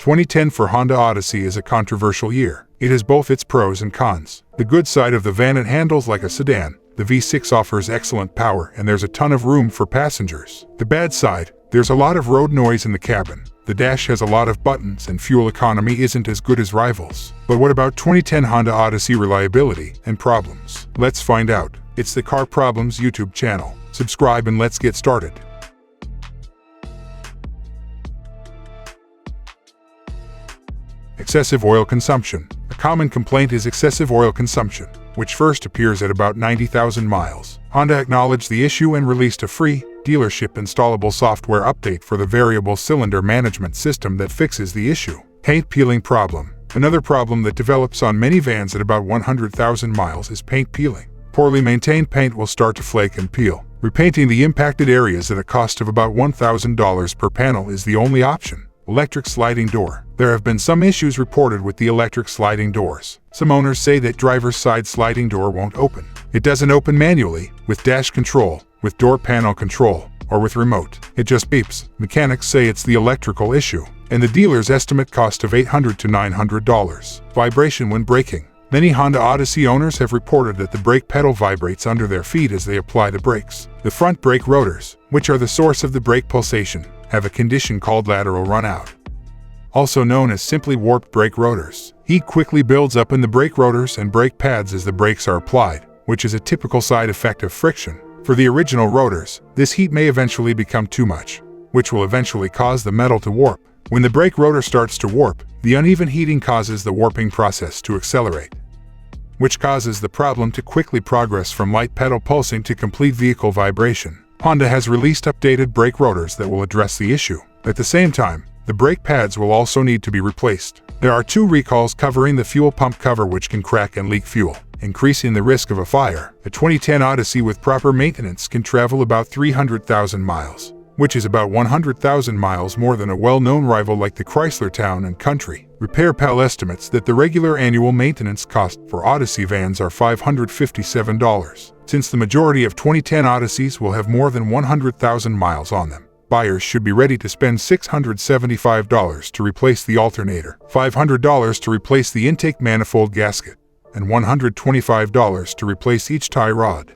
2010 for Honda Odyssey is a controversial year. It has both its pros and cons. The good side of the van, it handles like a sedan. The V6 offers excellent power and there's a ton of room for passengers. The bad side, there's a lot of road noise in the cabin. The dash has a lot of buttons and fuel economy isn't as good as rivals. But what about 2010 Honda Odyssey reliability and problems? Let's find out. It's the Car Problems YouTube channel. Subscribe and let's get started. Excessive oil consumption. A common complaint is excessive oil consumption, which first appears at about 90,000 miles. Honda acknowledged the issue and released a free, dealership installable software update for the variable cylinder management system that fixes the issue. Paint peeling problem. Another problem that develops on many vans at about 100,000 miles is paint peeling. Poorly maintained paint will start to flake and peel. Repainting the impacted areas at a cost of about $1,000 per panel is the only option. Electric sliding door. There have been some issues reported with the electric sliding doors. Some owners say that driver's side sliding door won't open. It doesn't open manually, with dash control, with door panel control, or with remote. It just beeps. Mechanics say it's the electrical issue, and the dealer's estimate cost of $800 to $900. Vibration when braking. Many Honda Odyssey owners have reported that the brake pedal vibrates under their feet as they apply the brakes. The front brake rotors, which are the source of the brake pulsation, have a condition called lateral runout, also known as simply warped brake rotors. Heat quickly builds up in the brake rotors and brake pads as the brakes are applied, which is a typical side effect of friction. For the original rotors, this heat may eventually become too much, which will eventually cause the metal to warp. When the brake rotor starts to warp, the uneven heating causes the warping process to accelerate, which causes the problem to quickly progress from light pedal pulsing to complete vehicle vibration. Honda has released updated brake rotors that will address the issue. At the same time, the brake pads will also need to be replaced. There are 2 recalls covering the fuel pump cover, which can crack and leak fuel, increasing the risk of a fire. A 2010 Odyssey with proper maintenance can travel about 300,000 miles, which is about 100,000 miles more than a well-known rival like the Chrysler Town & Country. RepairPal estimates that the regular annual maintenance cost for Odyssey vans are $557. Since the majority of 2010 Odysseys will have more than 100,000 miles on them, buyers should be ready to spend $675 to replace the alternator, $500 to replace the intake manifold gasket, and $125 to replace each tie rod.